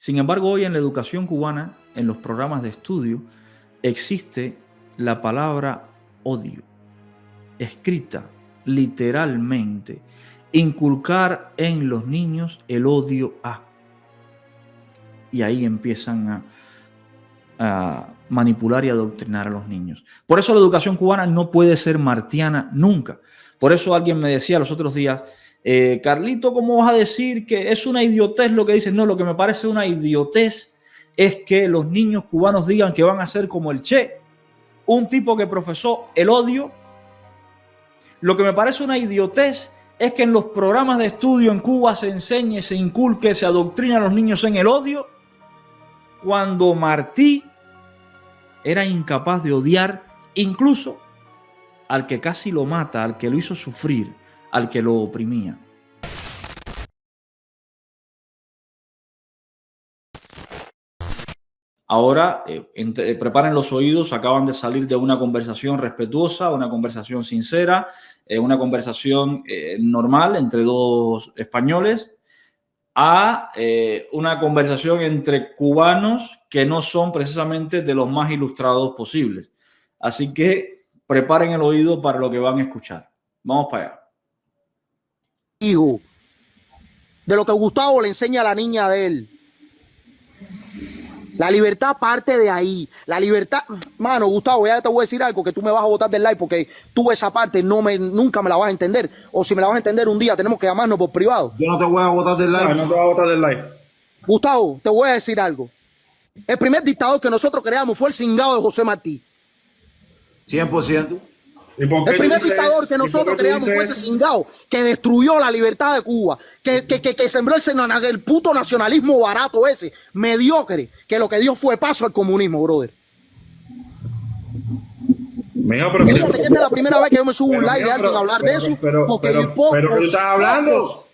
Sin embargo, hoy en la educación cubana, en los programas de estudio, existe la palabra odio, escrita literalmente, inculcar en los niños el odio a. Y ahí empiezan a manipular y adoctrinar a los niños. Por eso la educación cubana no puede ser martiana nunca. Por eso alguien me decía los otros días, Carlito, ¿cómo vas a decir que es una idiotez lo que dices? No, lo que me parece una idiotez es que los niños cubanos digan que van a ser como el Che, un tipo que profesó el odio. Lo que me parece una idiotez es que en los programas de estudio en Cuba se enseñe, se inculque, se adoctrina a los niños en el odio, cuando Martí era incapaz de odiar incluso al que casi lo mata, al que lo hizo sufrir, al que lo oprimía. Ahora, preparen los oídos, acaban de salir de una conversación respetuosa, una conversación sincera, una conversación normal entre dos españoles, a una conversación entre cubanos que no son precisamente de los más ilustrados posibles. Así que preparen el oído para lo que van a escuchar. Vamos para allá. Hijo, de lo que Gustavo le enseña a la niña de él. La libertad parte de ahí. La libertad, mano, Gustavo, ya te voy a decir algo que tú me vas a botar del like porque tú esa parte nunca me la vas a entender. O si me la vas a entender un día, tenemos que llamarnos por privado. Yo no te voy a botar del like. No te voy a botar del like. Gustavo, te voy a decir algo. El primer dictador que nosotros creamos fue el cingado de José Martí. 100%. El primer dictador que nosotros creamos fue ese cingado que destruyó la libertad de Cuba, que sembró el puto nacionalismo barato ese, mediocre, que lo que dio fue paso al comunismo, brother. Mira, pero fíjate que esta es la primera vez que yo me subo un live de alguien a hablar de eso, porque pocos tú estás hablando.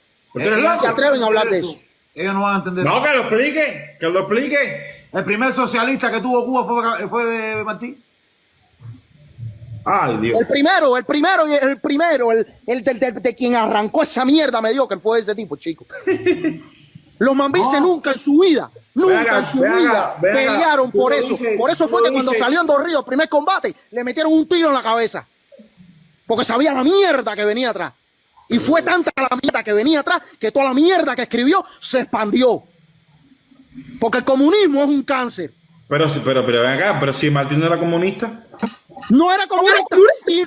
se atreven a hablar de eso. Ellos no van a entender. No, que lo explique, que lo explique. El primer socialista que tuvo Cuba fue Martí. Ay, Dios. El primero, de quien arrancó esa mierda mediocre fue ese tipo, chico. Los mambises nunca en su vida pelearon por eso. Por eso fue que cuando salió en Dos Ríos, el primer combate, le metieron un tiro en la cabeza. Porque sabía la mierda que venía atrás. Y fue tanta la mierda que venía atrás que toda la mierda que escribió se expandió. Porque el comunismo es un cáncer. Pero ven acá, pero si Martín no era comunista. No era comunista. Y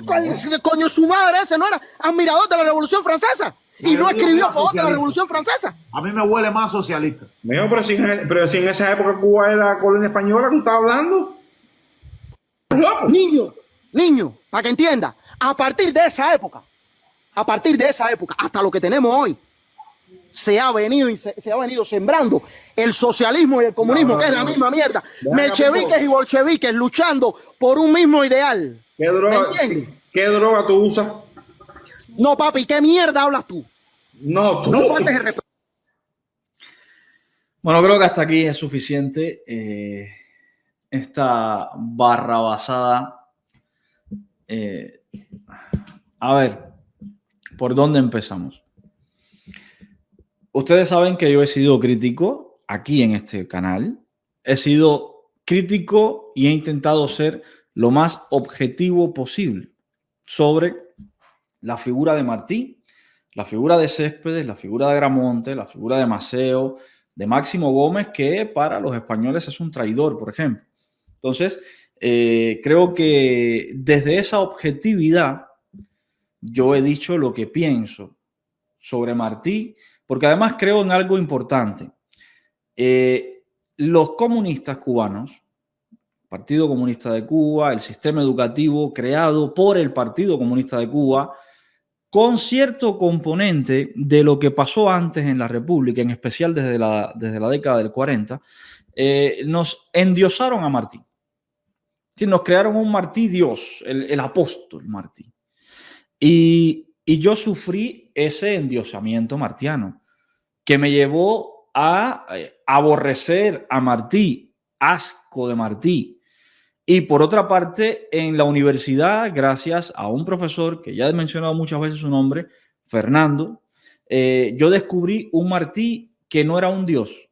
coño, su madre ese no era admirador de la Revolución Francesa. Y no escribió a favor de la Revolución Francesa. A mí me huele más socialista. Mejor, pero si en esa época Cuba era colonia española, ¿tú estás hablando? Niño, para que entienda, a partir de esa época, hasta lo que tenemos hoy, se ha venido sembrando el socialismo y el comunismo, que es la misma mierda. Mencheviques y bolcheviques luchando por un mismo ideal. ¿Qué droga tú usas? No, papi, ¿qué mierda hablas tú? No, tú. No faltes el respeto. Bueno, creo que hasta aquí es suficiente esta barrabasada. A ver, ¿por dónde empezamos? Ustedes saben que yo he sido crítico aquí en este canal. He sido crítico y he intentado ser lo más objetivo posible sobre la figura de Martí, la figura de Céspedes, la figura de Agramonte, la figura de Maceo, de Máximo Gómez, que para los españoles es un traidor, por ejemplo. Entonces, creo que desde esa objetividad yo he dicho lo que pienso sobre Martí, porque además creo en algo importante. Los comunistas cubanos, el Partido Comunista de Cuba, el sistema educativo creado por el Partido Comunista de Cuba, con cierto componente de lo que pasó antes en la República, en especial desde la década del 40, nos endiosaron a Martí. Sí, nos crearon un Martí Dios, el apóstol Martí. Y yo sufrí ese endiosamiento martiano, que me llevó a aborrecer a Martí, asco de Martí. Y por otra parte, en la universidad, gracias a un profesor que ya he mencionado muchas veces su nombre, Fernando, yo descubrí un Martí que no era un dios,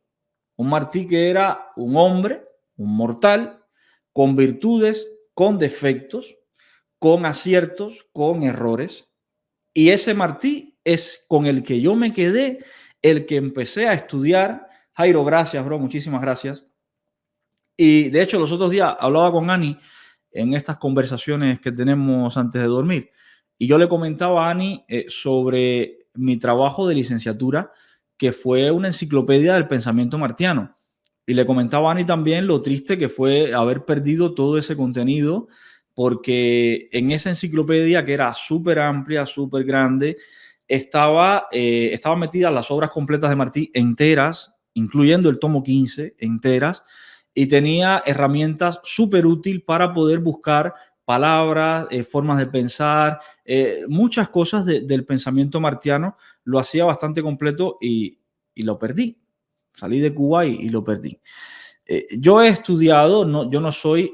Un Martí que era un hombre, un mortal, con virtudes, con defectos, con aciertos, con errores. Y ese Martí es con el que yo me quedé, el que empecé a estudiar. Jairo, gracias, bro, muchísimas gracias. Y de hecho, los otros días hablaba con Ani en estas conversaciones que tenemos antes de dormir. Y yo le comentaba a Ani sobre mi trabajo de licenciatura, que fue una enciclopedia del pensamiento martiano. Y le comentaba a Ani también lo triste que fue haber perdido todo ese contenido, porque en esa enciclopedia, que era súper amplia, súper grande, estaban metidas las obras completas de Martí enteras, incluyendo el tomo 15 enteras, y tenía herramientas súper útiles para poder buscar palabras, formas de pensar, muchas cosas del pensamiento martiano. Lo hacía bastante completo y lo perdí. Salí de Cuba y lo perdí. Yo he estudiado, yo no soy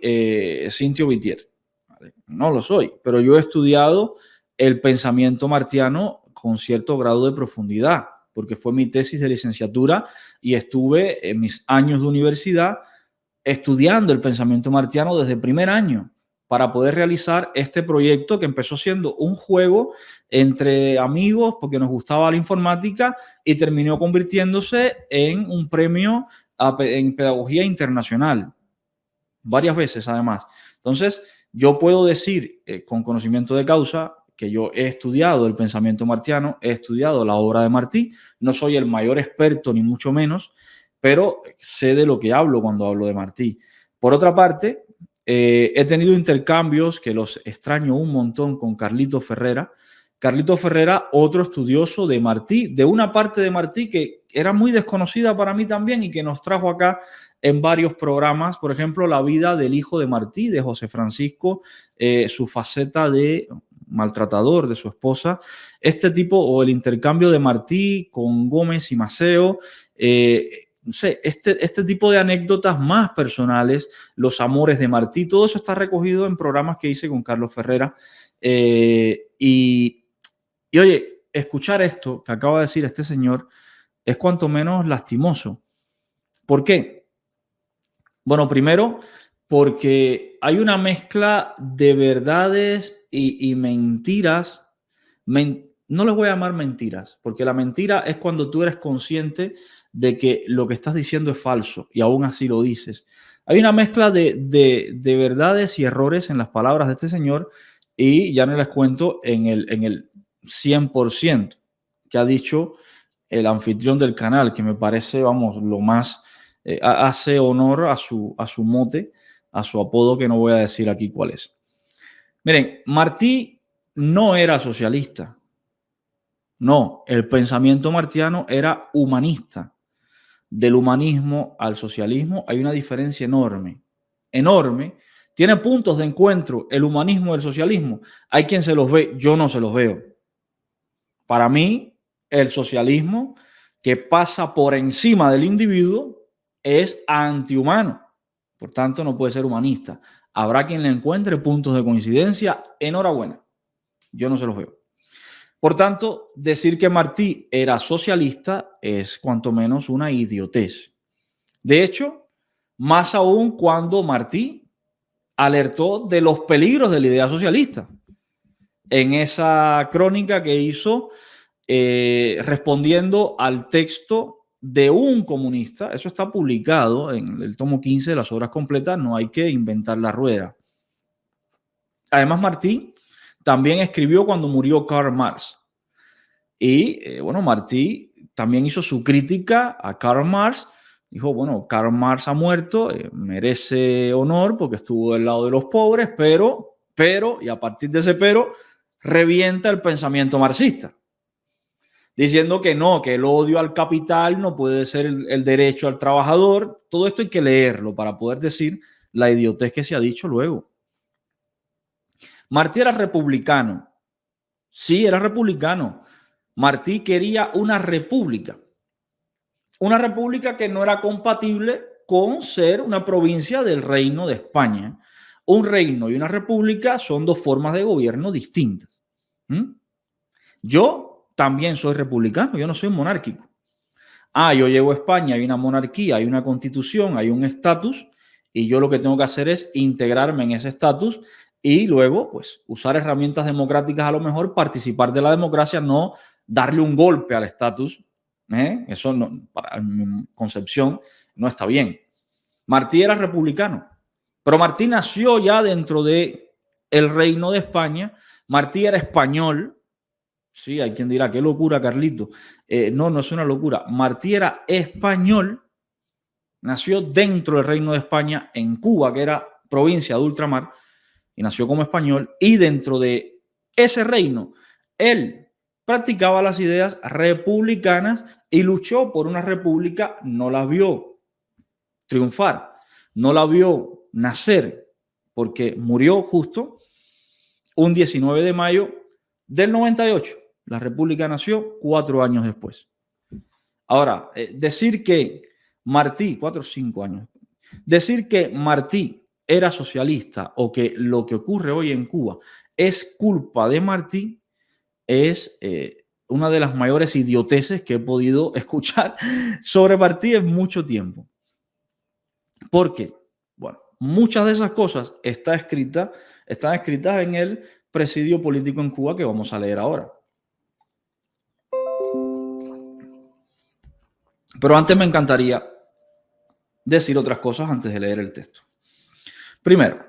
Cintio Vitier, ¿vale? No lo soy, pero yo he estudiado el pensamiento martiano con cierto grado de profundidad, porque fue mi tesis de licenciatura y estuve en mis años de universidad estudiando el pensamiento martiano desde el primer año para poder realizar este proyecto que empezó siendo un juego entre amigos porque nos gustaba la informática y terminó convirtiéndose en un premio en pedagogía internacional, varias veces además. Entonces, yo puedo decir con conocimiento de causa que yo he estudiado el pensamiento martiano, he estudiado la obra de Martí, no soy el mayor experto ni mucho menos, pero sé de lo que hablo cuando hablo de Martí. Por otra parte, he tenido intercambios que los extraño un montón con Carlito Ferrera. Carlito Ferrera, otro estudioso de Martí, de una parte de Martí que era muy desconocida para mí también y que nos trajo acá en varios programas, por ejemplo, la vida del hijo de Martí, de José Francisco, su faceta de maltratador de su esposa, este tipo, o el intercambio de Martí con Gómez y Maceo, no sé, este tipo de anécdotas más personales, los amores de Martí, todo eso está recogido en programas que hice con Carlos Ferrera. Y oye, escuchar esto que acaba de decir este señor es cuanto menos lastimoso. ¿Por qué? Bueno, primero, porque hay una mezcla de verdades y mentiras. No les voy a llamar mentiras, porque la mentira es cuando tú eres consciente de que lo que estás diciendo es falso y aún así lo dices. Hay una mezcla de verdades y errores en las palabras de este señor y ya no les cuento en el 100% que ha dicho el anfitrión del canal, que me parece, vamos, lo más, hace honor a su mote, a su apodo, que no voy a decir aquí cuál es. Miren, Martí no era socialista. No, el pensamiento martiano era humanista. Del humanismo al socialismo hay una diferencia enorme, enorme. Tiene puntos de encuentro el humanismo y el socialismo. Hay quien se los ve, yo no se los veo. Para mí, el socialismo que pasa por encima del individuo es antihumano. Por tanto, no puede ser humanista. Habrá quien le encuentre puntos de coincidencia. Enhorabuena. Yo no se los veo. Por tanto, decir que Martí era socialista es cuanto menos una idiotez. De hecho, más aún cuando Martí alertó de los peligros de la idea socialista. En esa crónica que hizo respondiendo al texto de un comunista, eso está publicado en el tomo 15 de las obras completas, no hay que inventar la rueda. Además, Martí también escribió cuando murió Karl Marx. Y bueno, Martí también hizo su crítica a Karl Marx. Dijo, bueno, Karl Marx ha muerto, merece honor porque estuvo del lado de los pobres, pero, y a partir de ese pero, revienta el pensamiento marxista, diciendo que no, que el odio al capital no puede ser el derecho al trabajador. Todo esto hay que leerlo para poder decir la idiotez que se ha dicho luego. Martí era republicano. Sí, era republicano. Martí quería una república que no era compatible con ser una provincia del Reino de España. Un reino y una república son dos formas de gobierno distintas. Yo también soy republicano, yo no soy monárquico. yo llego a España, hay una monarquía, hay una constitución, hay un estatus, y yo lo que tengo que hacer es integrarme en ese estatus y luego, pues, usar herramientas democráticas, a lo mejor participar de la democracia, no darle un golpe al estatus. Eso, no, para mi concepción, no está bien. Martí era republicano, pero Martí nació ya dentro de el reino de España. Martí era español. Sí, hay quien dirá, qué locura, Carlito. No es una locura. Martí era español, nació dentro del reino de España, en Cuba, que era provincia de ultramar, y nació como español, y dentro de ese reino, él practicaba las ideas republicanas y luchó por una república. No la vio triunfar, no la vio nacer, porque murió justo un 19 de mayo del 98. La república nació 4 años después. Ahora, decir que Martí, 4 o 5 años, decir que Martí era socialista o que lo que ocurre hoy en Cuba es culpa de Martí es una de las mayores idioteces que he podido escuchar sobre Martí en mucho tiempo. Porque, bueno, muchas de esas cosas están escritas en el presidio político en Cuba, que vamos a leer ahora. Pero antes me encantaría decir otras cosas antes de leer el texto. Primero,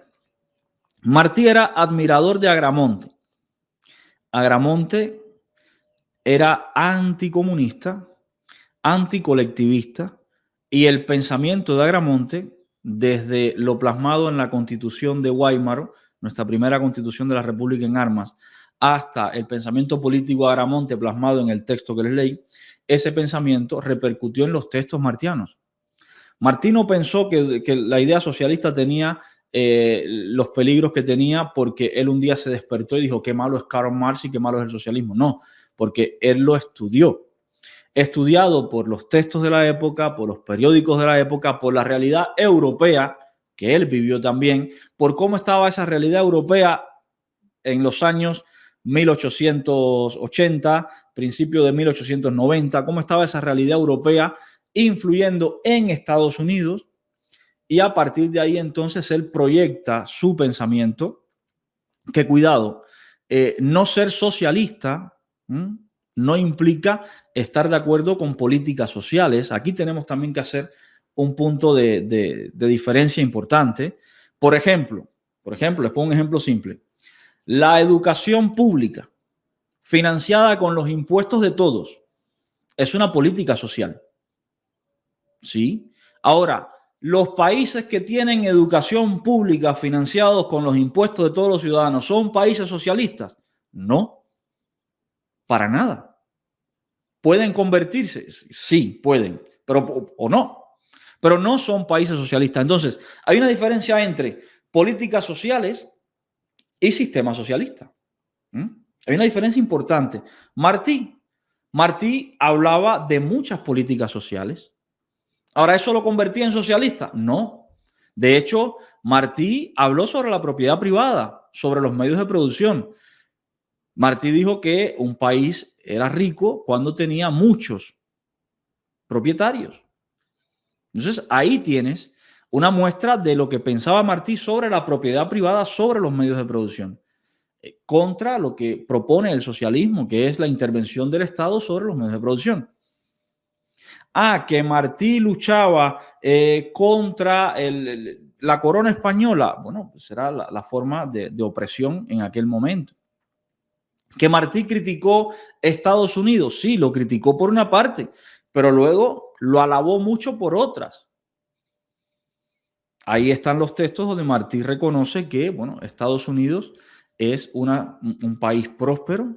Martí era admirador de Agramonte. Agramonte era anticomunista, anticolectivista, y el pensamiento de Agramonte, desde lo plasmado en la Constitución de Weimar, nuestra primera Constitución de la República en armas, hasta el pensamiento político de Agramonte plasmado en el texto que les leí, ese pensamiento repercutió en los textos martianos. Martí no pensó que la idea socialista tenía los peligros que tenía porque él un día se despertó y dijo qué malo es Karl Marx y qué malo es el socialismo. No, porque él lo estudió. Estudiado por los textos de la época, por los periódicos de la época, por la realidad europea, que él vivió también, por cómo estaba esa realidad europea en los años 1880, principio de 1890, cómo estaba esa realidad europea influyendo en Estados Unidos, y a partir de ahí entonces él proyecta su pensamiento, que cuidado, no ser socialista no implica estar de acuerdo con políticas sociales. Aquí tenemos también que hacer un punto de diferencia importante. Por ejemplo, les pongo un ejemplo simple. La educación pública, financiada con los impuestos de todos, es una política social. ¿Sí? Ahora, los países que tienen educación pública financiados con los impuestos de todos los ciudadanos, ¿son países socialistas? No, para nada. ¿Pueden convertirse? Sí, pueden, pero o no. Pero no son países socialistas. Entonces, hay una diferencia entre políticas sociales y sistema socialista. Hay una diferencia importante. Martí hablaba de muchas políticas sociales. Ahora, ¿eso lo convertía en socialista? No. De hecho, Martí habló sobre la propiedad privada, sobre los medios de producción. Martí dijo que un país era rico cuando tenía muchos propietarios. Entonces, ahí tienes una muestra de lo que pensaba Martí sobre la propiedad privada, sobre los medios de producción, contra lo que propone el socialismo, que es la intervención del Estado sobre los medios de producción. Que Martí luchaba contra la corona española. Bueno, pues era la forma de opresión en aquel momento. Que Martí criticó Estados Unidos, sí, lo criticó por una parte, pero luego lo alabó mucho por otras. Ahí están los textos donde Martí reconoce que, bueno, Estados Unidos es un país próspero,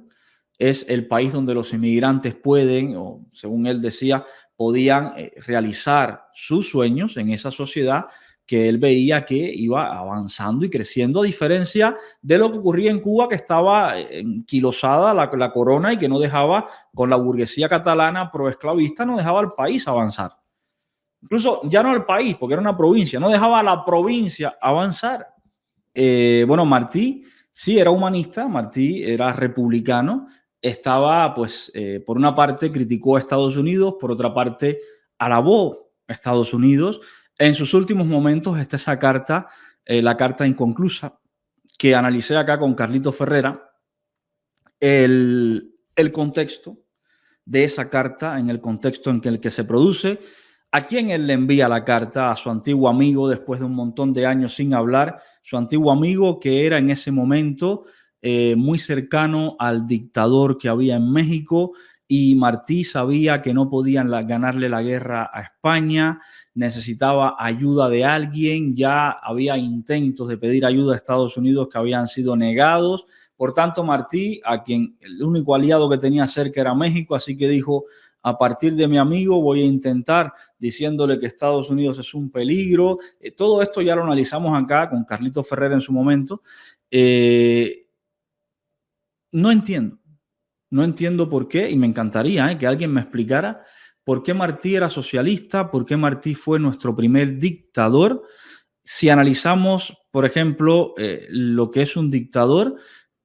es el país donde los inmigrantes pueden, o según él decía, podían realizar sus sueños en esa sociedad que él veía que iba avanzando y creciendo, a diferencia de lo que ocurría en Cuba, que estaba enquilosada la corona y que no dejaba, con la burguesía catalana proesclavista, no dejaba al país avanzar. Incluso ya no al país, porque era una provincia, no dejaba a la provincia avanzar. Bueno, Martí sí era humanista, Martí era republicano, estaba, pues, por una parte criticó a Estados Unidos, por otra parte alabó a Estados Unidos. En sus últimos momentos está esa carta, la carta inconclusa, que analicé acá con Carlito Ferrera, el contexto de esa carta, en el contexto en el que se produce, a quién él le envía la carta, a su antiguo amigo, después de un montón de años sin hablar, su antiguo amigo que era en ese momento muy cercano al dictador que había en México, y Martí sabía que no podían ganarle la guerra a España, necesitaba ayuda de alguien, ya había intentos de pedir ayuda a Estados Unidos que habían sido negados. Por tanto, Martí, a quien el único aliado que tenía cerca era México, así que dijo: a partir de mi amigo voy a intentar, diciéndole que Estados Unidos es un peligro. Todo esto ya lo analizamos acá con Carlito Ferrer en su momento. No entiendo por qué, y me encantaría que alguien me explicara por qué Martí era socialista, por qué Martí fue nuestro primer dictador. Si analizamos, por ejemplo, lo que es un dictador,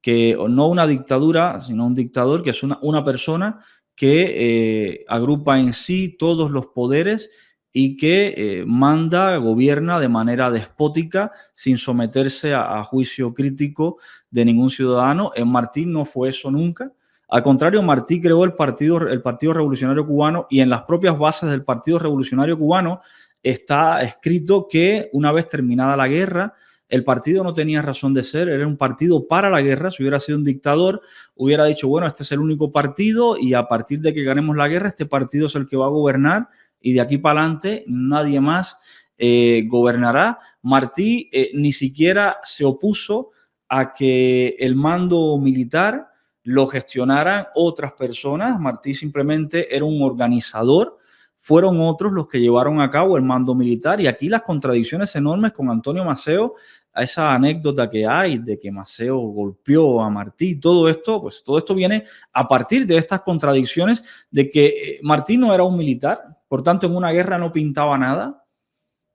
que no una dictadura, sino un dictador, que es una persona que agrupa en sí todos los poderes y que manda, gobierna de manera despótica sin someterse a juicio crítico de ningún ciudadano. En Martí no fue eso nunca. Al contrario, Martí creó el Partido Revolucionario Cubano, y en las propias bases del Partido Revolucionario Cubano está escrito que una vez terminada la guerra, el partido no tenía razón de ser, era un partido para la guerra. Si hubiera sido un dictador, hubiera dicho: bueno, este es el único partido y a partir de que ganemos la guerra, este partido es el que va a gobernar y de aquí para adelante nadie más gobernará. Martí ni siquiera se opuso a que el mando militar lo gestionaran otras personas. Martí simplemente era un organizador. Fueron otros los que llevaron a cabo el mando militar, y aquí las contradicciones enormes con Antonio Maceo, a esa anécdota que hay de que Maceo golpeó a Martí, todo esto, pues todo esto viene a partir de estas contradicciones de que Martí no era un militar, por tanto en una guerra no pintaba nada,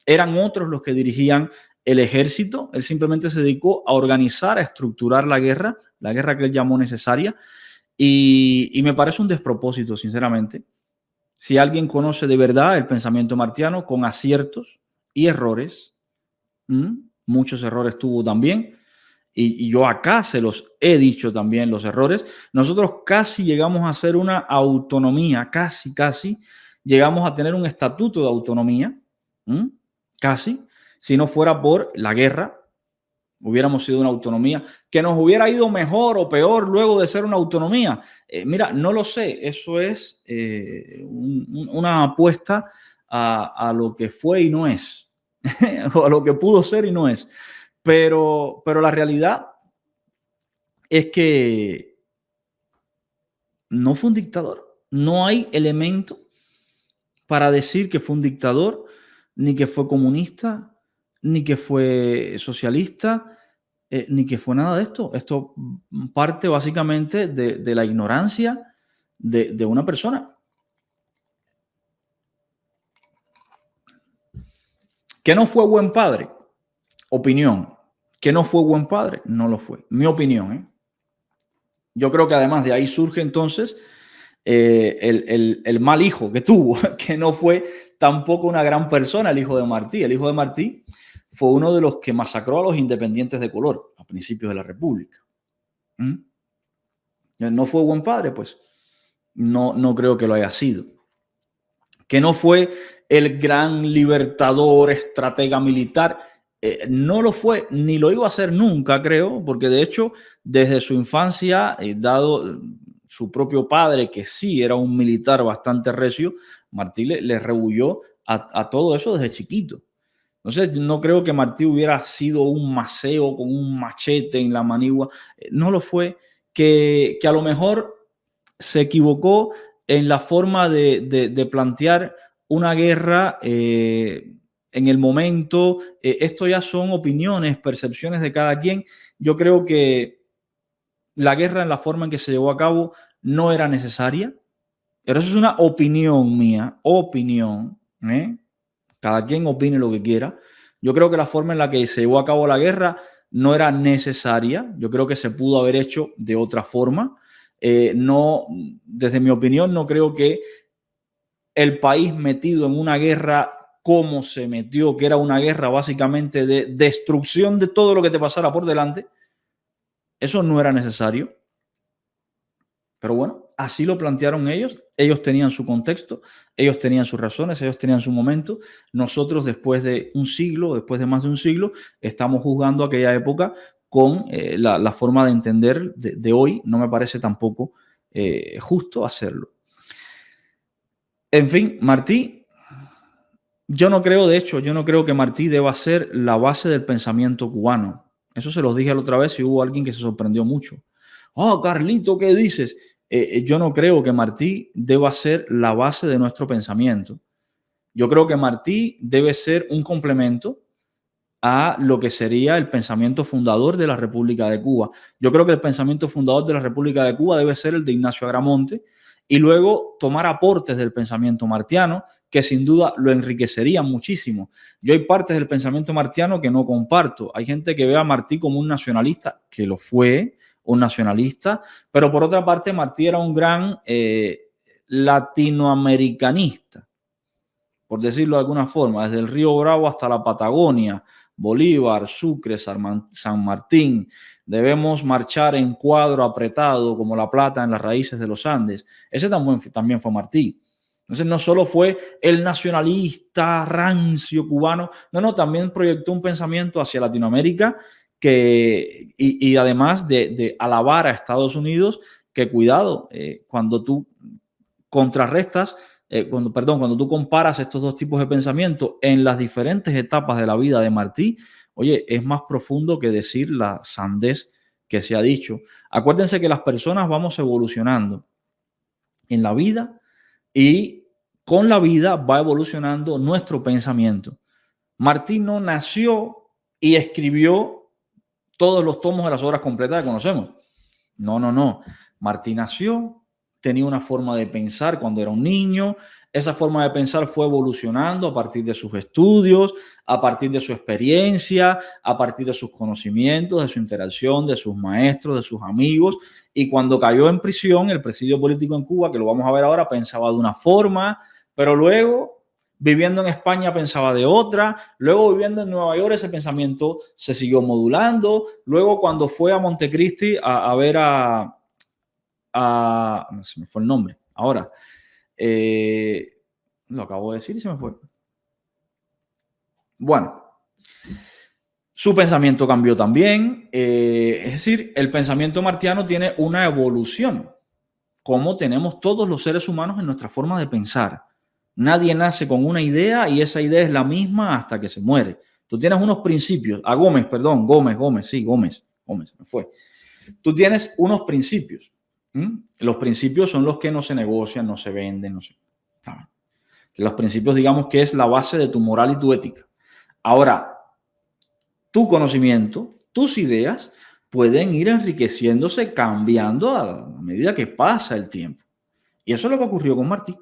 eran otros los que dirigían el ejército. Él simplemente se dedicó a organizar, a estructurar la guerra que él llamó necesaria, y me parece un despropósito, sinceramente. Si alguien conoce de verdad el pensamiento martiano, con aciertos y errores, muchos errores tuvo también, y yo acá se los he dicho también, los errores. Nosotros casi llegamos a hacer una autonomía, casi llegamos a tener un estatuto de autonomía, casi, si no fuera por la guerra. Hubiéramos sido una autonomía. Que nos hubiera ido mejor o peor luego de ser una autonomía. Mira, no lo sé. Eso es una apuesta a lo que fue y no es. O a lo que pudo ser y no es. Pero la realidad es que no fue un dictador. No hay elemento para decir que fue un dictador, ni que fue comunista, ni que fue socialista, ni que fue nada de esto. Esto parte básicamente de la ignorancia de una persona. ¿Que no fue buen padre? Opinión. ¿Que no fue buen padre? No lo fue. Mi opinión. Yo creo que además de ahí surge entonces el mal hijo que tuvo, que no fue tampoco una gran persona el hijo de Martí. El hijo de Martí fue uno de los que masacró a los independientes de color a principios de la República. ¿No fue buen padre? Pues no creo que lo haya sido. Que no fue el gran libertador, estratega militar, no lo fue, ni lo iba a ser nunca, creo, porque de hecho desde su infancia, dado su propio padre, que sí era un militar bastante recio, Martí le rehuyó a todo eso desde chiquito. Entonces, no creo que Martí hubiera sido un Maceo con un machete en la manigua. No lo fue. Que a lo mejor se equivocó en la forma de plantear una guerra en el momento. Esto ya son opiniones, percepciones de cada quien. Yo creo que la guerra en la forma en que se llevó a cabo no era necesaria. Pero eso es una opinión mía. Opinión. Cada quien opine lo que quiera. Yo creo que la forma en la que se llevó a cabo la guerra no era necesaria. Yo creo que se pudo haber hecho de otra forma. No, desde mi opinión, no creo que el país metido en una guerra como se metió, que era una guerra básicamente de destrucción de todo lo que te pasara por delante, eso no era necesario. Pero bueno, así lo plantearon ellos. Ellos tenían su contexto, ellos tenían sus razones, ellos tenían su momento. Nosotros, después de un siglo, después de más de un siglo, estamos juzgando aquella época con la forma de entender de hoy. No me parece tampoco justo hacerlo. En fin, Martí, yo no creo que Martí deba ser la base del pensamiento cubano. Eso se los dije la otra vez y hubo alguien que se sorprendió mucho. Oh, Carlito, ¿qué dices? Yo no creo que Martí deba ser la base de nuestro pensamiento. Yo creo que Martí debe ser un complemento a lo que sería el pensamiento fundador de la República de Cuba. Yo creo que el pensamiento fundador de la República de Cuba debe ser el de Ignacio Agramonte y luego tomar aportes del pensamiento martiano que sin duda lo enriquecerían muchísimo. Yo hay partes del pensamiento martiano que no comparto. Hay gente que ve a Martí como un nacionalista, que lo fue, un nacionalista, pero por otra parte Martí era un gran latinoamericanista, por decirlo de alguna forma, desde el Río Bravo hasta la Patagonia, Bolívar, Sucre, San Martín. Debemos marchar en cuadro apretado como la plata en las raíces de los Andes. Ese también fue Martí. Entonces no solo fue el nacionalista rancio cubano, no, también proyectó un pensamiento hacia Latinoamérica y además de alabar a Estados Unidos, que cuidado, cuando tú contrarrestas, cuando tú comparas estos dos tipos de pensamiento en las diferentes etapas de la vida de Martí, oye, es más profundo que decir la sandez que se ha dicho. Acuérdense que las personas vamos evolucionando en la vida y con la vida va evolucionando nuestro pensamiento. Martí no nació y escribió todos los tomos de las obras completas que conocemos. No. Martí nació, tenía una forma de pensar cuando era un niño. Esa forma de pensar fue evolucionando a partir de sus estudios, a partir de su experiencia, a partir de sus conocimientos, de su interacción, de sus maestros, de sus amigos. Y cuando cayó en prisión, el presidio político en Cuba, que lo vamos a ver ahora, pensaba de una forma, pero luego, viviendo en España, pensaba de otra. Luego, viviendo en Nueva York, ese pensamiento se siguió modulando. Luego, cuando fue a Montecristi a ver no se me fue el nombre ahora. Lo acabo de decir y se me fue. Bueno, su pensamiento cambió también. Es decir, el pensamiento martiano tiene una evolución, como tenemos todos los seres humanos en nuestra forma de pensar. Nadie nace con una idea y esa idea es la misma hasta que se muere. Tú tienes unos principios. Gómez, me fue. Tú tienes unos principios. Los principios son los que no se negocian, no se venden, no se... Los principios, digamos que es la base de tu moral y tu ética. Ahora, tu conocimiento, tus ideas pueden ir enriqueciéndose, cambiando a medida que pasa el tiempo. Y eso es lo que ocurrió con Martí.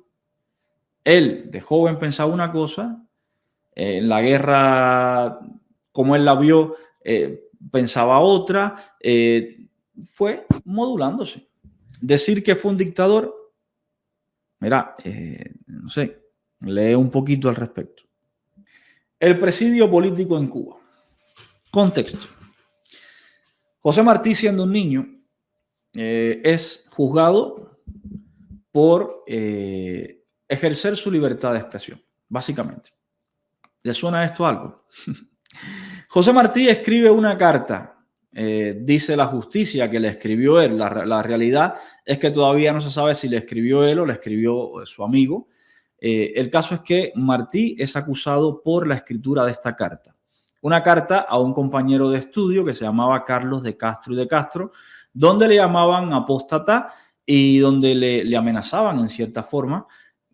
Él de joven pensaba una cosa, en la guerra, como él la vio, pensaba otra, fue modulándose. Decir que fue un dictador, mira, no sé, lee un poquito al respecto. El presidio político en Cuba. Contexto. José Martí, siendo un niño, es juzgado por ejercer su libertad de expresión, básicamente. ¿Le suena esto algo? José Martí escribe una carta. Dice la justicia que le escribió él. La realidad es que todavía no se sabe si le escribió él o le escribió su amigo. El caso es que Martí es acusado por la escritura de esta carta. Una carta a un compañero de estudio que se llamaba Carlos de Castro y de Castro, donde le llamaban apóstata y donde le amenazaban en cierta forma,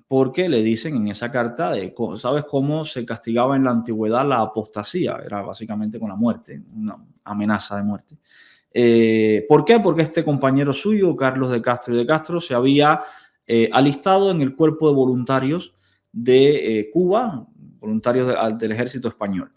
porque le dicen en esa carta, ¿sabes cómo se castigaba en la antigüedad la apostasía? Era básicamente con la muerte, una amenaza de muerte. ¿Por qué? Porque este compañero suyo, Carlos de Castro y de Castro, se había alistado en el cuerpo de voluntarios de Cuba, voluntarios del ejército español.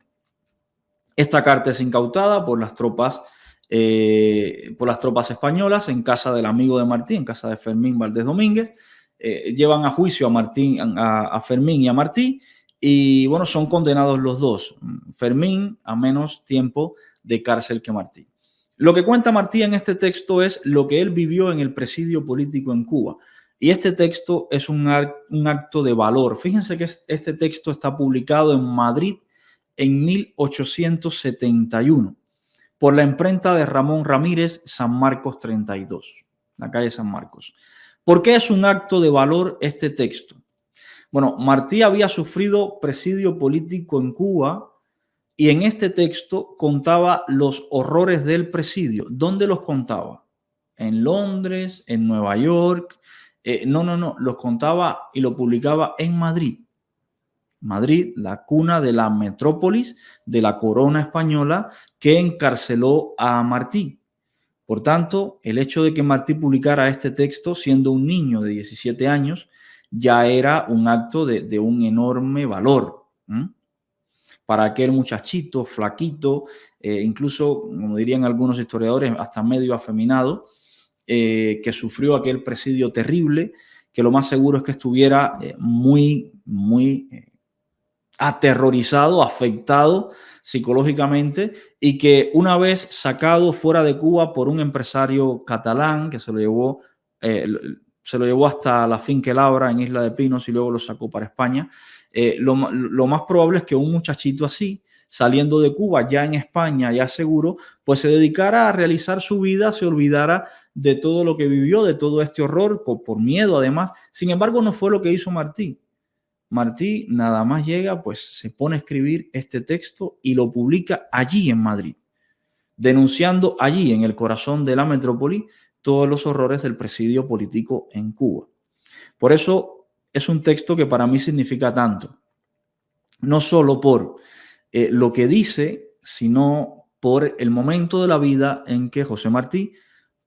Esta carta es incautada por las tropas por las tropas españolas en casa del amigo de Martí, en casa de Fermín Valdés Domínguez. Llevan a juicio a Fermín y a Martí, y bueno, son condenados los dos. Fermín a menos tiempo de cárcel que Martí. Lo que cuenta Martí en este texto es lo que él vivió en el presidio político en Cuba. Y este texto es un acto de valor. Fíjense que este texto está publicado en Madrid en 1871 por la imprenta de Ramón Ramírez, San Marcos 32, la calle San Marcos. ¿Por qué es un acto de valor este texto? Bueno, Martí había sufrido presidio político en Cuba y en este texto contaba los horrores del presidio. ¿Dónde los contaba? En Londres, en Nueva York. No, los contaba y lo publicaba en Madrid. Madrid, la cuna de la metrópolis de la corona española que encarceló a Martí. Por tanto, el hecho de que Martí publicara este texto siendo un niño de 17 años ya era un acto de un enorme valor. Para aquel muchachito flaquito, incluso, como dirían algunos historiadores, hasta medio afeminado, que sufrió aquel presidio terrible, que lo más seguro es que estuviera muy aterrorizado, afectado psicológicamente, y que una vez sacado fuera de Cuba por un empresario catalán que se lo llevó hasta la finca El Abra en Isla de Pinos y luego lo sacó para España, lo más probable es que un muchachito así, saliendo de Cuba ya en España, ya seguro, pues se dedicara a realizar su vida, se olvidara de todo lo que vivió, de todo este horror, por miedo además. Sin embargo, no fue lo que hizo Martí. Martí nada más llega, pues se pone a escribir este texto y lo publica allí en Madrid, denunciando allí en el corazón de la metrópoli todos los horrores del presidio político en Cuba. Por eso es un texto que para mí significa tanto, no solo por lo que dice, sino por el momento de la vida en que José Martí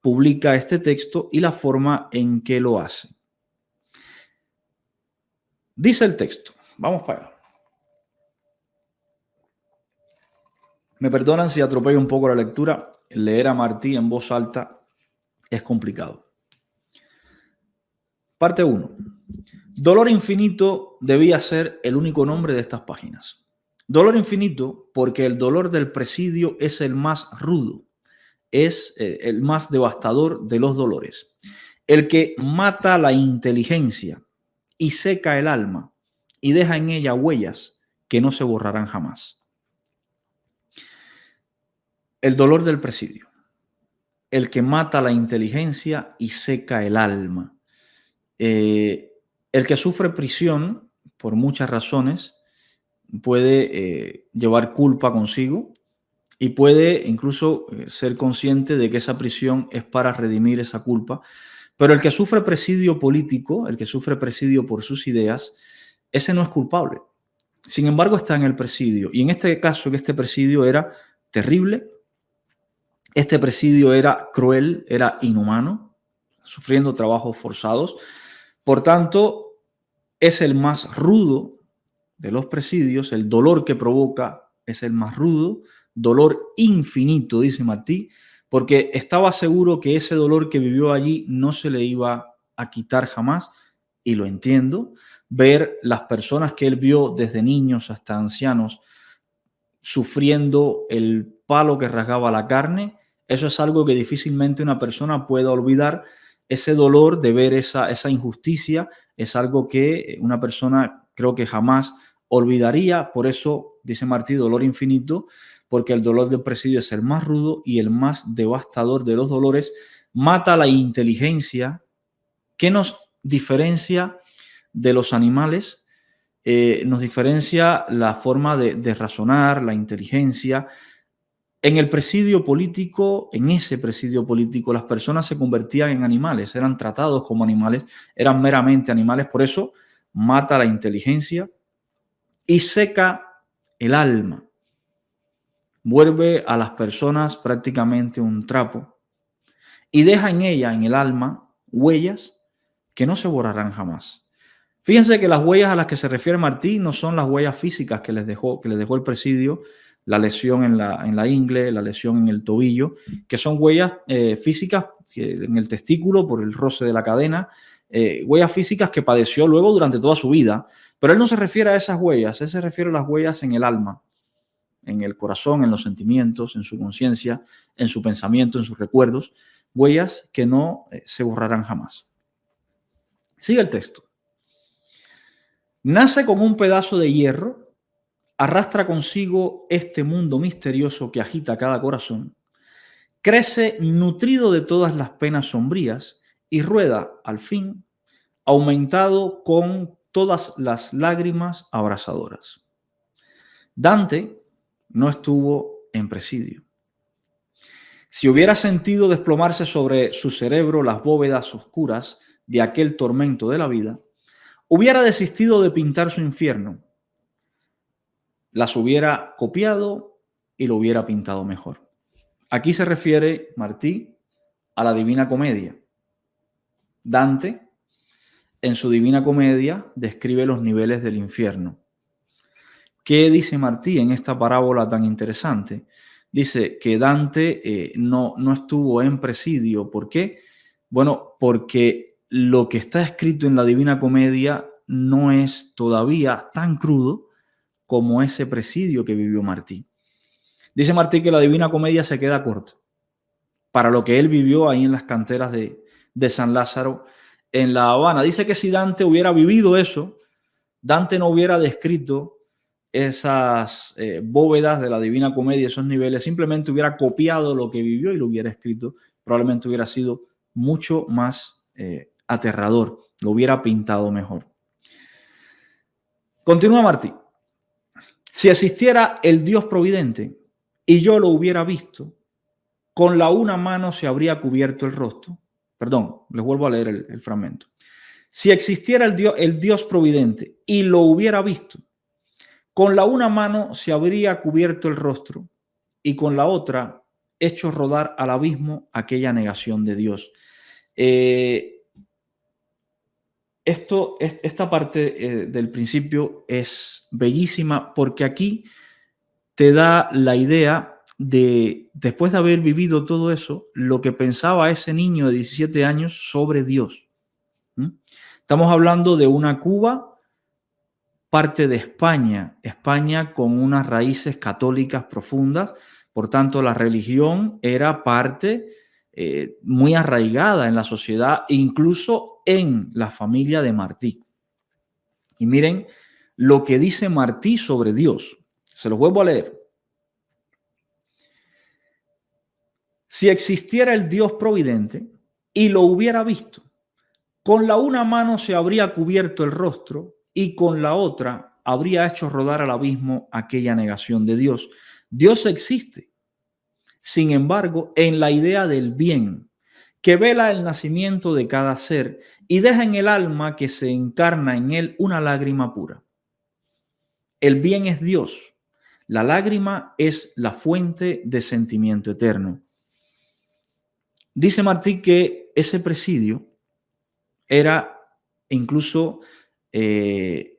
publica este texto y la forma en que lo hace. Dice el texto, vamos para allá. Me perdonan si atropello un poco la lectura, leer a Martí en voz alta es complicado. Parte 1. Dolor infinito debía ser el único nombre de estas páginas. Dolor infinito porque el dolor del presidio es el más rudo, es el más devastador de los dolores, el que mata la inteligencia y seca el alma y deja en ella huellas que no se borrarán jamás. El dolor del presidio, el que mata la inteligencia y seca el alma. El que sufre prisión por muchas razones puede llevar culpa consigo y puede incluso ser consciente de que esa prisión es para redimir esa culpa. Pero el que sufre presidio político, el que sufre presidio por sus ideas, ese no es culpable. Sin embargo, está en el presidio. Y en este caso, que este presidio era terrible, este presidio era cruel, era inhumano, sufriendo trabajos forzados. Por tanto, es el más rudo de los presidios, el dolor que provoca es el más rudo, dolor infinito, dice Martí, porque estaba seguro que ese dolor que vivió allí no se le iba a quitar jamás, y lo entiendo. Ver las personas que él vio desde niños hasta ancianos sufriendo el palo que rasgaba la carne, eso es algo que difícilmente una persona pueda olvidar. Ese dolor de ver esa injusticia es algo que una persona creo que jamás olvidaría. Por eso dice Martí, dolor infinito, porque el dolor del presidio es el más rudo y el más devastador de los dolores. Mata la inteligencia. ¿Qué nos diferencia de los animales? Nos diferencia la forma de razonar, la inteligencia. En el presidio político, en ese presidio político, las personas se convertían en animales, eran tratados como animales, eran meramente animales. Por eso mata la inteligencia y seca el alma. Vuelve a las personas prácticamente un trapo y deja en ella, en el alma, huellas que no se borrarán jamás. Fíjense que las huellas a las que se refiere Martí no son las huellas físicas que les dejó el presidio la lesión en la ingle, la lesión en el tobillo, que son huellas físicas en el testículo por el roce de la cadena, huellas físicas que padeció luego durante toda su vida. Pero él no se refiere a esas huellas, él se refiere a las huellas en el alma, en el corazón, en los sentimientos, en su conciencia, en su pensamiento, en sus recuerdos, huellas que no se borrarán jamás. Sigue el texto. Nace con un pedazo de hierro, arrastra consigo este mundo misterioso que agita cada corazón, crece nutrido de todas las penas sombrías y rueda, al fin, aumentado con todas las lágrimas abrasadoras. Dante no estuvo en presidio. Si hubiera sentido desplomarse sobre su cerebro las bóvedas oscuras de aquel tormento de la vida, hubiera desistido de pintar su infierno, las hubiera copiado y lo hubiera pintado mejor. Aquí se refiere Martí a la Divina Comedia. Dante, en su Divina Comedia, describe los niveles del infierno. ¿Qué dice Martí en esta parábola tan interesante? Dice que Dante no estuvo en presidio. ¿Por qué? Bueno, porque lo que está escrito en la Divina Comedia no es todavía tan crudo como ese presidio que vivió Martí. Dice Martí que la Divina Comedia se queda corta para lo que él vivió ahí en las canteras de San Lázaro en La Habana. Dice que si Dante hubiera vivido eso, Dante no hubiera descrito esas bóvedas de la Divina Comedia, esos niveles, simplemente hubiera copiado lo que vivió y lo hubiera escrito. Probablemente hubiera sido mucho más aterrador, lo hubiera pintado mejor. Continúa Martí. Si existiera el Dios providente y yo lo hubiera visto, con la una mano se habría cubierto el rostro. Perdón, les vuelvo a leer el fragmento. Si existiera el Dios providente y lo hubiera visto, con la una mano se habría cubierto el rostro y con la otra hecho rodar al abismo aquella negación de Dios. Esta parte del principio es bellísima porque aquí te da la idea de, después de haber vivido todo eso, lo que pensaba ese niño de 17 años sobre Dios. Estamos hablando de una Cuba, parte de España, España con unas raíces católicas profundas, por tanto la religión era parte muy arraigada en la sociedad, incluso en la familia de Martí. Y miren lo que dice Martí sobre Dios. Se los vuelvo a leer. Si existiera el Dios providente y lo hubiera visto, con la una mano se habría cubierto el rostro y con la otra habría hecho rodar al abismo aquella negación de Dios. Dios existe, sin embargo, en la idea del bien, que vela el nacimiento de cada ser y deja en el alma que se encarna en él una lágrima pura. El bien es Dios, la lágrima es la fuente de sentimiento eterno. Dice Martí que ese presidio era incluso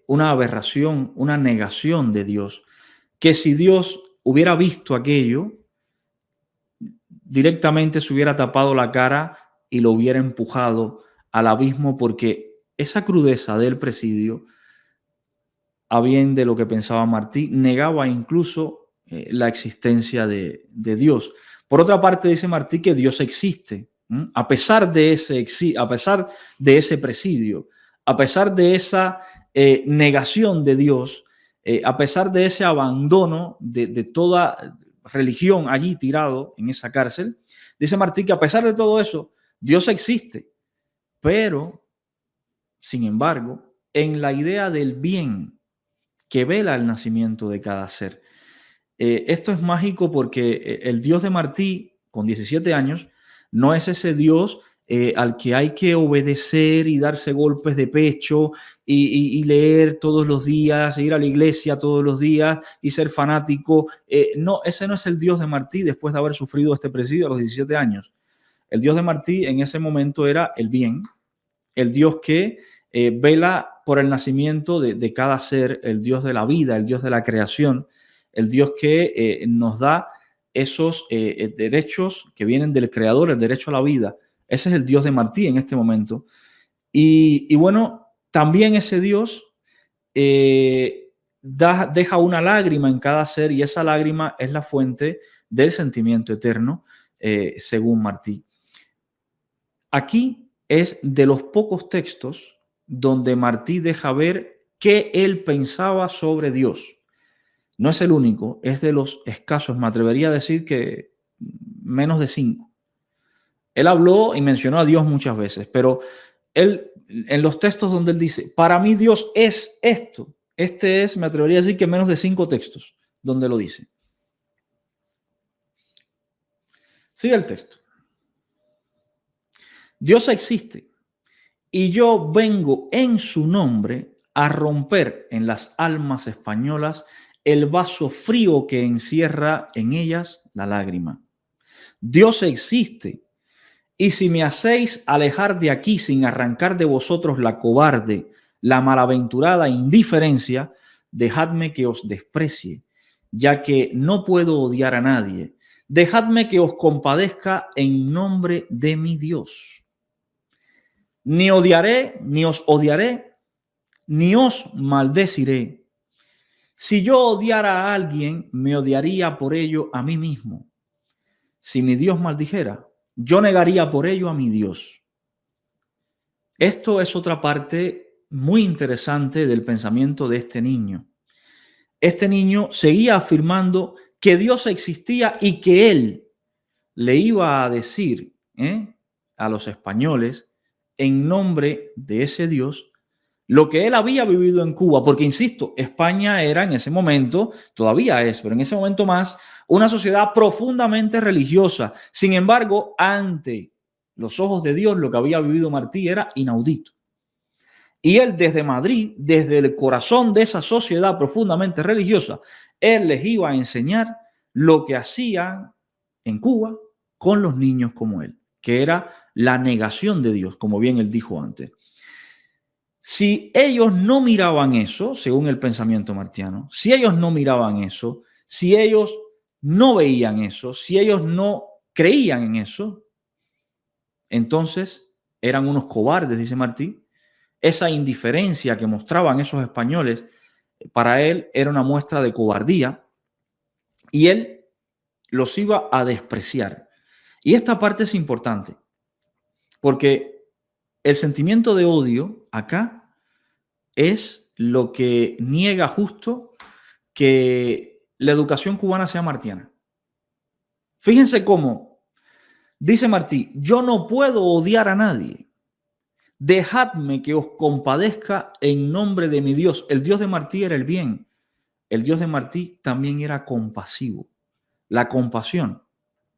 una aberración, una negación de Dios, que si Dios hubiera visto aquello, directamente se hubiera tapado la cara y lo hubiera empujado al abismo, porque esa crudeza del presidio, a bien de lo que pensaba Martí, negaba incluso la existencia de Dios. Por otra parte, dice Martí que Dios existe, a pesar de ese presidio, a pesar de esa negación de Dios, a pesar de ese abandono de toda religión allí tirado en esa cárcel, dice Martí que a pesar de todo eso, Dios existe, pero, sin embargo, en la idea del bien que vela el nacimiento de cada ser. Esto es mágico porque el Dios de Martí, con 17 años, no es ese Dios al que hay que obedecer y darse golpes de pecho y leer todos los días, ir a la iglesia todos los días y ser fanático. No, ese no es el Dios de Martí después de haber sufrido este presidio a los 17 años. El Dios de Martí en ese momento era el bien, el Dios que vela por el nacimiento de cada ser, el Dios de la vida, el Dios de la creación, el Dios que nos da esos derechos que vienen del Creador, el derecho a la vida. Ese es el Dios de Martí en este momento. Y bueno, también ese Dios deja una lágrima en cada ser, y esa lágrima es la fuente del sentimiento eterno, según Martí. Aquí es de los pocos textos donde Martí deja ver qué él pensaba sobre Dios. No es el único, es de los escasos, me atrevería a decir que menos de 5. Él habló y mencionó a Dios muchas veces, pero él, en los textos donde él dice, para mí Dios es esto, este es, me atrevería a decir que menos de 5 textos donde lo dice. Sigue el texto. Dios existe y yo vengo en su nombre a romper en las almas españolas el vaso frío que encierra en ellas la lágrima. Dios existe, y si me hacéis alejar de aquí sin arrancar de vosotros la cobarde, la malaventurada indiferencia, dejadme que os desprecie, ya que no puedo odiar a nadie. Dejadme que os compadezca en nombre de mi Dios. Ni odiaré, ni os odiaré, ni os maldeciré. Si yo odiara a alguien, me odiaría por ello a mí mismo. Si mi Dios maldijera, yo negaría por ello a mi Dios. Esto es otra parte muy interesante del pensamiento de este niño. Este niño seguía afirmando que Dios existía y que él le iba a decir a los españoles, en nombre de ese Dios, lo que él había vivido en Cuba, porque insisto, España era en ese momento, todavía es, pero en ese momento más, una sociedad profundamente religiosa. Sin embargo, ante los ojos de Dios, lo que había vivido Martí era inaudito. Y él desde Madrid, desde el corazón de esa sociedad profundamente religiosa, él les iba a enseñar lo que hacían en Cuba con los niños como él, que era la negación de Dios, como bien él dijo antes. Si ellos no miraban eso, según el pensamiento martiano, si ellos no miraban eso, si ellos no veían eso, si ellos no creían en eso, entonces eran unos cobardes, dice Martí. Esa indiferencia que mostraban esos españoles, para él era una muestra de cobardía y él los iba a despreciar. Y esta parte es importante porque el sentimiento de odio acá es lo que niega justo que la educación cubana sea martiana. Fíjense cómo dice Martí, yo no puedo odiar a nadie. Dejadme que os compadezca en nombre de mi Dios. El Dios de Martí era el bien. El Dios de Martí también era compasivo. La compasión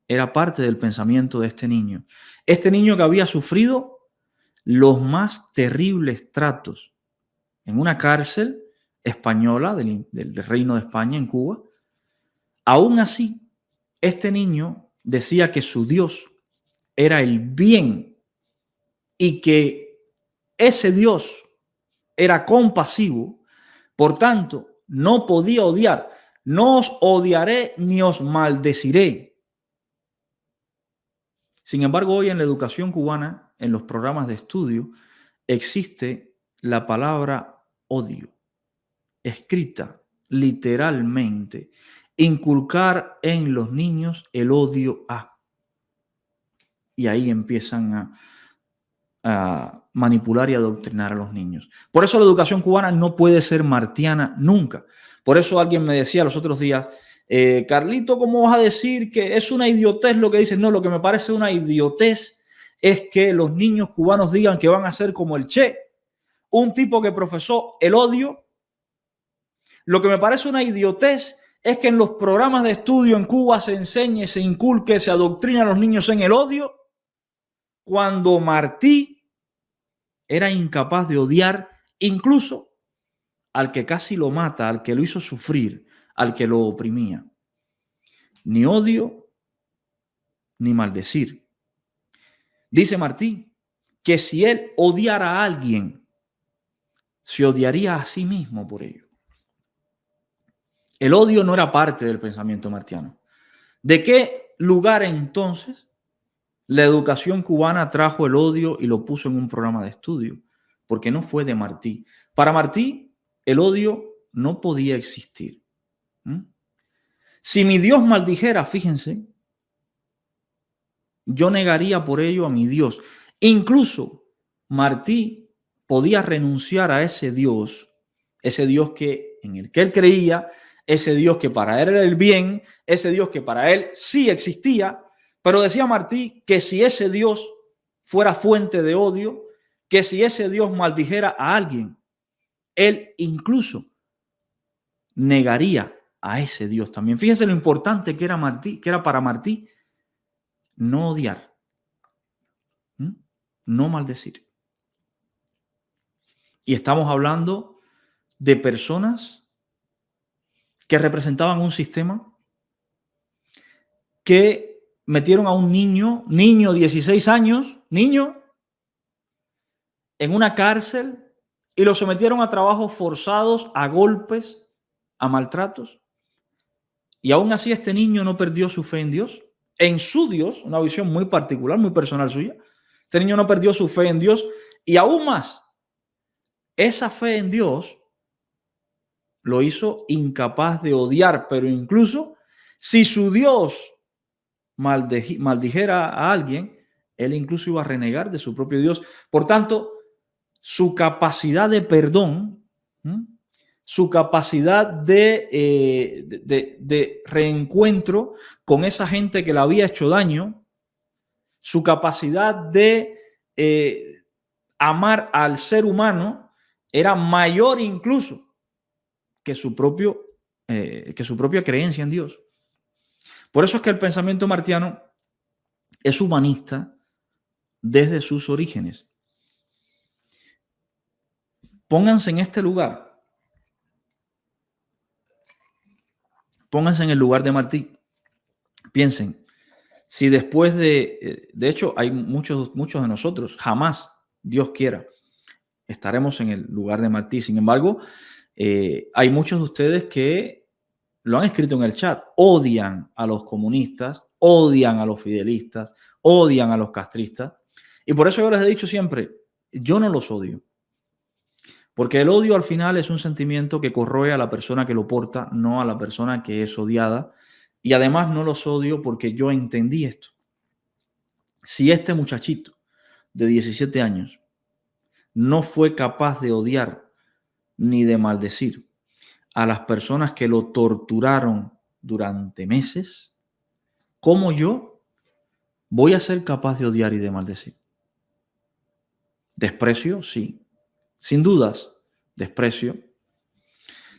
era parte del pensamiento de este niño. Este niño que había sufrido los más terribles tratos en una cárcel española del Reino de España en Cuba. Aún así, este niño decía que su Dios era el bien y que ese Dios era compasivo, por tanto, no podía odiar. No os odiaré ni os maldeciré. Sin embargo, hoy en la educación cubana, en los programas de estudio, existe la palabra odio, escrita literalmente, inculcar en los niños el odio a. Y ahí empiezan a manipular y adoctrinar a los niños. Por eso la educación cubana no puede ser martiana nunca. Por eso alguien me decía los otros días, Carlito, ¿cómo vas a decir que es una idiotez lo que dices? No, lo que me parece una idiotez es que los niños cubanos digan que van a ser como el Che, un tipo que profesó el odio. Lo que me parece una idiotez es que en los programas de estudio en Cuba se enseñe, se inculque, se adoctrina a los niños en el odio, cuando Martí era incapaz de odiar incluso al que casi lo mata, al que lo hizo sufrir, al que lo oprimía. Ni odio, ni maldecir. Dice Martí que si él odiara a alguien, se odiaría a sí mismo por ello. El odio no era parte del pensamiento martiano. ¿De qué lugar entonces la educación cubana trajo el odio y lo puso en un programa de estudio? Porque no fue de Martí. Para Martí, el odio no podía existir. Si mi Dios maldijera, fíjense, yo negaría por ello a mi Dios. Incluso Martí podía renunciar a ese Dios que, en el que él creía, ese Dios que para él era el bien, ese Dios que para él sí existía, pero decía Martí que si ese Dios fuera fuente de odio, que si ese Dios maldijera a alguien, él incluso negaría a ese Dios también. Fíjense lo importante que era Martí, que era para Martí no odiar, no maldecir. Y estamos hablando de personas que representaban un sistema que metieron a un niño 16 años, en una cárcel y lo sometieron a trabajos forzados, a golpes, a maltratos. Y aún así este niño no perdió su fe en Dios, en su Dios, una visión muy particular, muy personal suya. Este niño no perdió su fe en Dios y aún más, esa fe en Dios lo hizo incapaz de odiar, pero incluso si su Dios maldijera a alguien, él incluso iba a renegar de su propio Dios. Por tanto, su capacidad de perdón, su capacidad de reencuentro con esa gente que le había hecho daño, su capacidad de amar al ser humano era mayor incluso que su propia creencia en Dios. Por eso es que el pensamiento martiano es humanista desde sus orígenes. Pónganse en este lugar. Pónganse en el lugar de Martí. Piensen, si después de hecho, hay muchos de nosotros, jamás, Dios quiera, estaremos en el lugar de Martí. Sin embargo, hay muchos de ustedes que lo han escrito en el chat, odian a los comunistas, odian a los fidelistas, odian a los castristas. Y por eso yo les he dicho siempre, yo no los odio. Porque el odio al final es un sentimiento que corroe a la persona que lo porta, no a la persona que es odiada. Y además no los odio porque yo entendí esto. Si este muchachito de 17 años no fue capaz de odiar ni de maldecir a las personas que lo torturaron durante meses, ¿cómo yo voy a ser capaz de odiar y de maldecir? ¿Desprecio? Sí. Sin dudas, desprecio.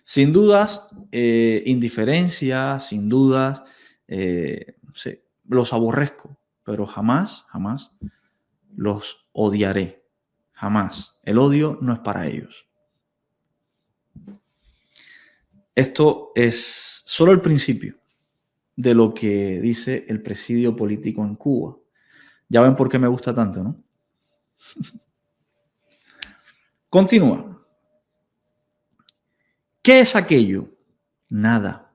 Sin dudas, indiferencia. Sin dudas, sí, los aborrezco, pero jamás los odiaré. Jamás. El odio no es para ellos. Esto es solo el principio de lo que dice el presidio político en Cuba. Ya ven por qué me gusta tanto, ¿no? Continúa. ¿Qué es aquello? Nada.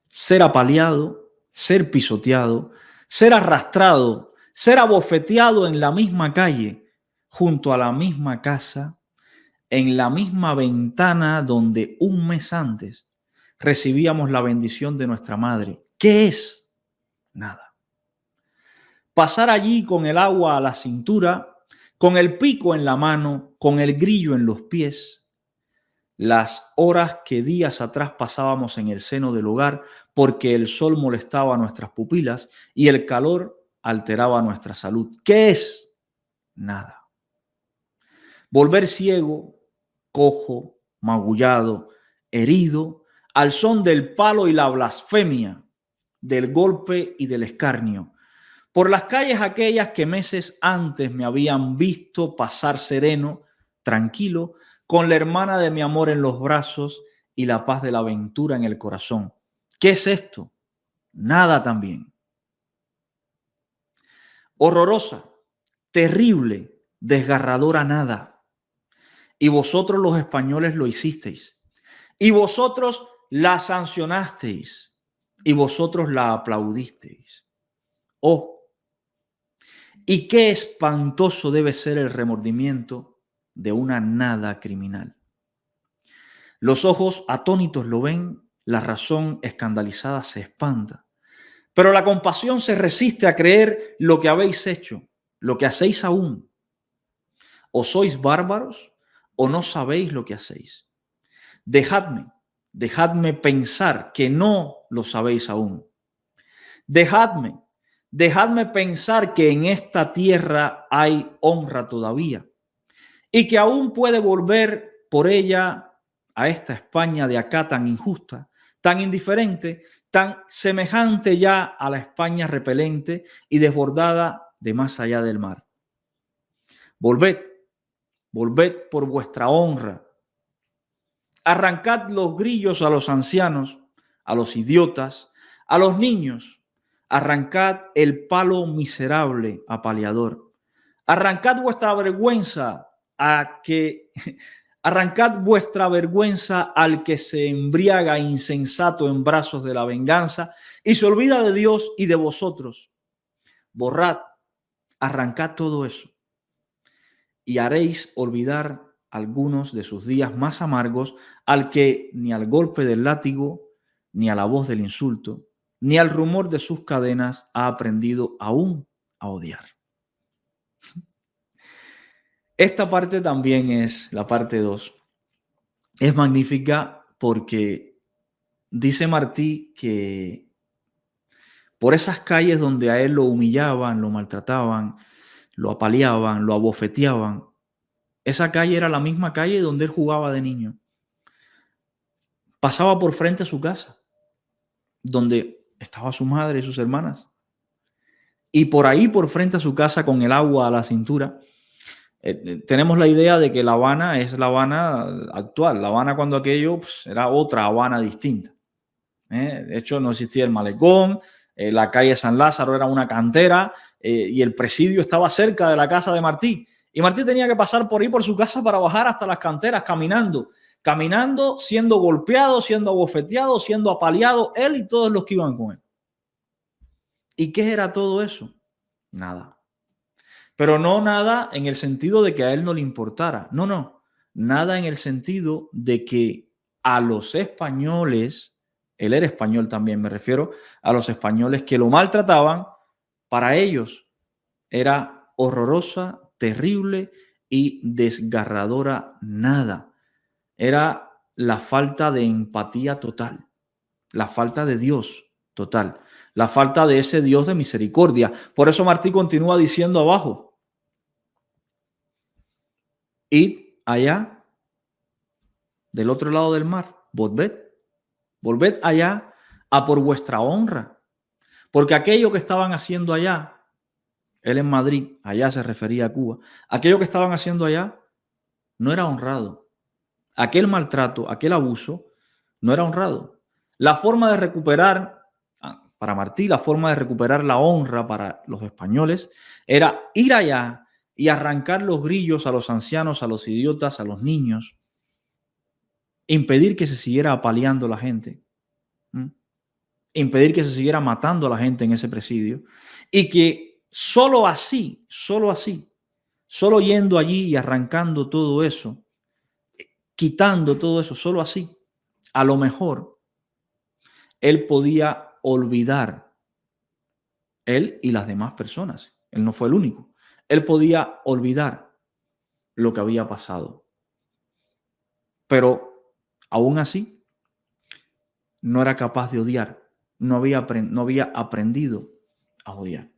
Ser apaleado, ser pisoteado, ser arrastrado, ser abofeteado en la misma calle, junto a la misma casa, en la misma ventana donde un mes antes recibíamos la bendición de nuestra madre. ¿Qué es? Nada. Pasar allí con el agua a la cintura, con el pico en la mano, con el grillo en los pies, las horas que días atrás pasábamos en el seno del hogar porque el sol molestaba nuestras pupilas y el calor alteraba nuestra salud. ¿Qué es? Nada. Volver ciego, cojo, magullado, herido, al son del palo y la blasfemia, del golpe y del escarnio, por las calles aquellas que meses antes me habían visto pasar sereno, tranquilo, con la hermana de mi amor en los brazos y la paz de la aventura en el corazón. ¿Qué es esto? Nada también. Horrorosa, terrible, desgarradora nada. Y vosotros los españoles lo hicisteis. Y vosotros la sancionasteis y vosotros la aplaudisteis. Oh, y qué espantoso debe ser el remordimiento de una nada criminal. Los ojos atónitos lo ven, la razón escandalizada se espanta. Pero la compasión se resiste a creer lo que habéis hecho, lo que hacéis aún. O sois bárbaros o no sabéis lo que hacéis. Dejadme pensar que no lo sabéis aún. Dejadme pensar que en esta tierra hay honra todavía y que aún puede volver por ella a esta España de acá tan injusta, tan indiferente, tan semejante ya a la España repelente y desbordada de más allá del mar. Volved por vuestra honra. Arrancad los grillos a los ancianos, a los idiotas, a los niños. Arrancad el palo miserable apaleador. Arrancad vuestra vergüenza Arrancad vuestra vergüenza al que se embriaga insensato en brazos de la venganza y se olvida de Dios y de vosotros. Borrad, arrancad todo eso y haréis olvidar algunos de sus días más amargos al que ni al golpe del látigo, ni a la voz del insulto, ni al rumor de sus cadenas ha aprendido aún a odiar. Esta parte también es la parte 2. Es magnífica porque dice Martí que por esas calles donde a él lo humillaban, lo maltrataban, lo apaleaban, lo abofeteaban, esa calle era la misma calle donde él jugaba de niño. Pasaba por frente a su casa, donde estaba su madre y sus hermanas. Y por ahí, por frente a su casa, con el agua a la cintura, tenemos la idea de que La Habana es La Habana actual. La Habana cuando aquello era otra Habana distinta. De hecho, no existía el malecón, la calle San Lázaro era una cantera y el presidio estaba cerca de la casa de Martí. Y Martí tenía que pasar por ahí por su casa para bajar hasta las canteras caminando, siendo golpeado, siendo abofeteado, siendo apaleado, él y todos los que iban con él. ¿Y qué era todo eso? Nada. Pero no nada en el sentido de que a él no le importara. No. Nada en el sentido de que a los españoles, él era español también, me refiero a los españoles que lo maltrataban, para ellos era horrorosa, terrible y desgarradora nada. Era la falta de empatía total, la falta de Dios total, la falta de ese Dios de misericordia. Por eso Martí continúa diciendo abajo: id allá, del otro lado del mar, volved allá a por vuestra honra, porque aquello que estaban haciendo allá, él en Madrid, allá se refería a Cuba, aquello que estaban haciendo allá no era honrado. Aquel maltrato, aquel abuso no era honrado. La forma de recuperar, para Martí, la forma de recuperar la honra para los españoles era ir allá y arrancar los grillos a los ancianos, a los idiotas, a los niños, impedir que se siguiera apaleando la gente, impedir que se siguiera matando a la gente en ese presidio, y que solo así, solo yendo allí y arrancando todo eso, quitando todo eso, solo así, a lo mejor él podía olvidar, él y las demás personas, él no fue el único, él podía olvidar lo que había pasado. Pero aún así, no era capaz de odiar, no había aprendido a odiar.